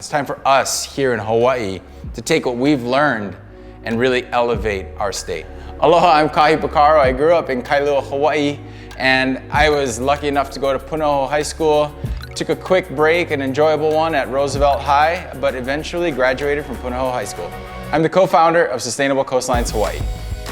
It's time for us here in Hawaii to take what we've learned and really elevate our state. Aloha, I'm Kahi Pacarro. I grew up in Kailua, Hawaii, and I was lucky enough to go to Punahou High School. Took a quick break, an enjoyable one at Roosevelt High, but eventually graduated from Punahou High School. I'm the co-founder of Sustainable Coastlines Hawaii.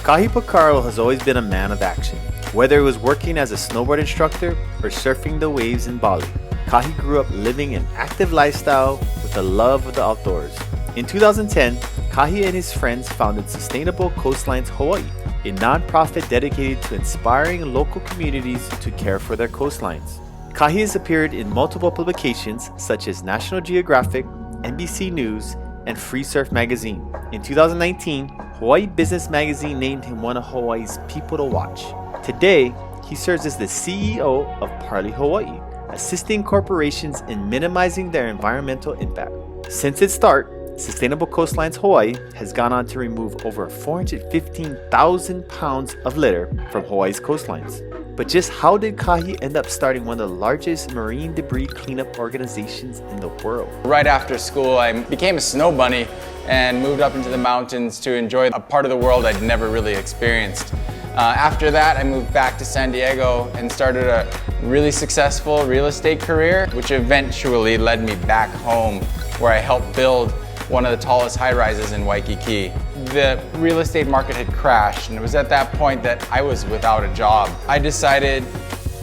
Kahi Pacarro has always been a man of action. Whether it was working as a snowboard instructor or surfing the waves in Bali, Kahi grew up living an active lifestyle with a love of the outdoors. In 2010, Kahi and his friends founded Sustainable Coastlines Hawaii, a nonprofit dedicated to inspiring local communities to care for their coastlines. Kahi has appeared in multiple publications such as National Geographic, NBC News, and Free Surf magazine. In 2019, Hawaii Business Magazine named him one of Hawaii's people to watch. Today, he serves as the CEO of Parley Hawaii, assisting corporations in minimizing their environmental impact. Since its start, Sustainable Coastlines Hawaii has gone on to remove over 415,000 pounds of litter from Hawaii's coastlines. But just how did Kahi end up starting one of the largest marine debris cleanup organizations in the world? Right after school, I became a snow bunny and moved up into the mountains to enjoy a part of the world I'd never really experienced. After that, I moved back to San Diego and started a really successful real estate career, which eventually led me back home, where I helped build one of the tallest high-rises in Waikiki. The real estate market had crashed, and it was at that point that I was without a job. I decided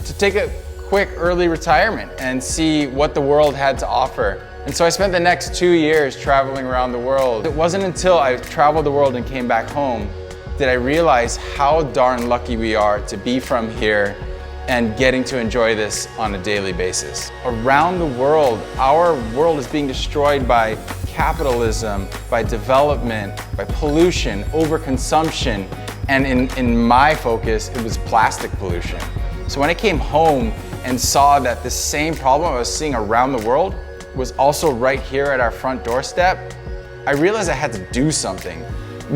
to take a quick early retirement and see what the world had to offer. And so I spent the next 2 years traveling around the world. It wasn't until I traveled the world and came back home did I realize how darn lucky we are to be from here and getting to enjoy this on a daily basis. Around the world, our world is being destroyed by capitalism, by development, by pollution, overconsumption, and in my focus, it was plastic pollution. So when I came home and saw that the same problem I was seeing around the world was also right here at our front doorstep, I realized I had to do something.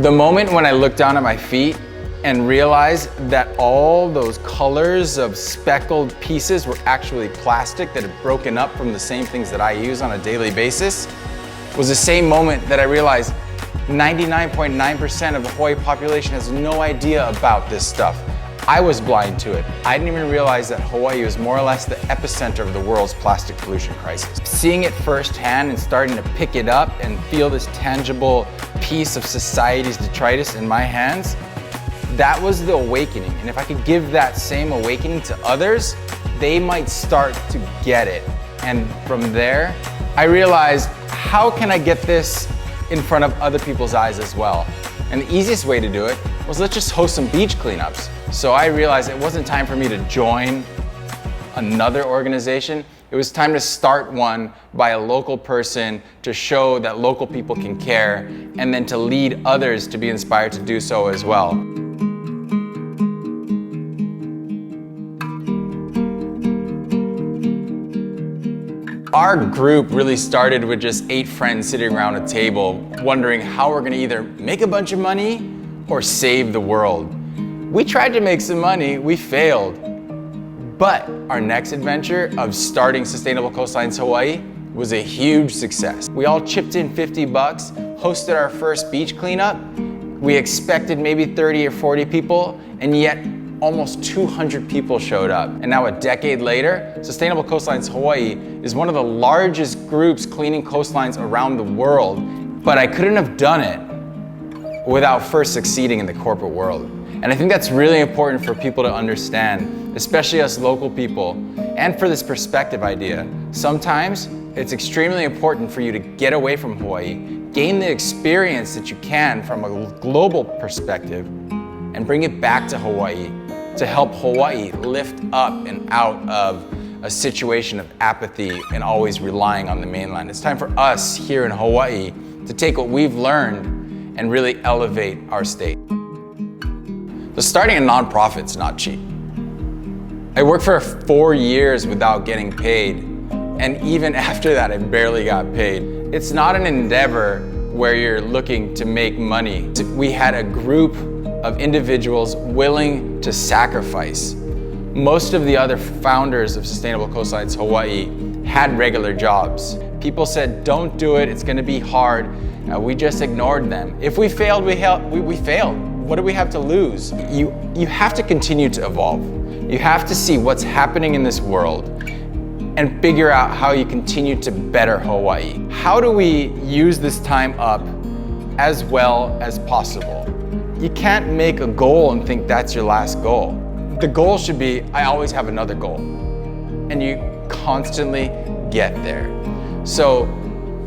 The moment when I looked down at my feet and realized that all those colors of speckled pieces were actually plastic that had broken up from the same things that I use on a daily basis was the same moment that I realized 99.9% of the Hawaii population has no idea about this stuff. I was blind to it. I didn't even realize that Hawaii was more or less the epicenter of the world's plastic pollution crisis. Seeing it firsthand and starting to pick it up and feel this tangible piece of society's detritus in my hands, that was the awakening. And if I could give that same awakening to others, they might start to get it. And from there, I realized, how can I get this in front of other people's eyes as well? And the easiest way to do it was, let's just host some beach cleanups. So I realized it wasn't time for me to join another organization. It was time to start one by a local person to show that local people can care, and then to lead others to be inspired to do so as well. Our group really started with just 8 friends sitting around a table wondering how we're gonna either make a bunch of money or save the world. We tried to make some money, we failed. But our next adventure of starting Sustainable Coastlines Hawaii was a huge success. We all chipped in 50 bucks, hosted our first beach cleanup. We expected maybe 30 or 40 people, and yet almost 200 people showed up. And now a decade later, Sustainable Coastlines Hawaii is one of the largest groups cleaning coastlines around the world. But I couldn't have done it without first succeeding in the corporate world. And I think that's really important for people to understand, especially us local people, and for this perspective idea. Sometimes it's extremely important for you to get away from Hawaii, gain the experience that you can from a global perspective, and bring it back to Hawaii to help Hawaii lift up and out of a situation of apathy and always relying on the mainland. It's time for us here in Hawaii to take what we've learned and really elevate our state. So starting a nonprofit's not cheap. I worked for 4 years without getting paid, and even after that, I barely got paid. It's not an endeavor where you're looking to make money. We had a group of individuals willing to sacrifice. Most of the other founders of Sustainable Coastlines Hawaii had regular jobs. People said, don't do it, it's gonna be hard. We just ignored them. If we failed, we failed. What do we have to lose? You have to continue to evolve. You have to see what's happening in this world and figure out how you continue to better Hawaii. How do we use this time up as well as possible? You can't make a goal and think that's your last goal. The goal should be, I always have another goal. And you constantly get there. So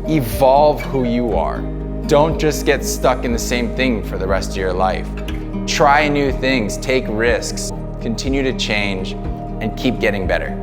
evolve who you are. Don't just get stuck in the same thing for the rest of your life. Try new things, take risks, continue to change, and keep getting better.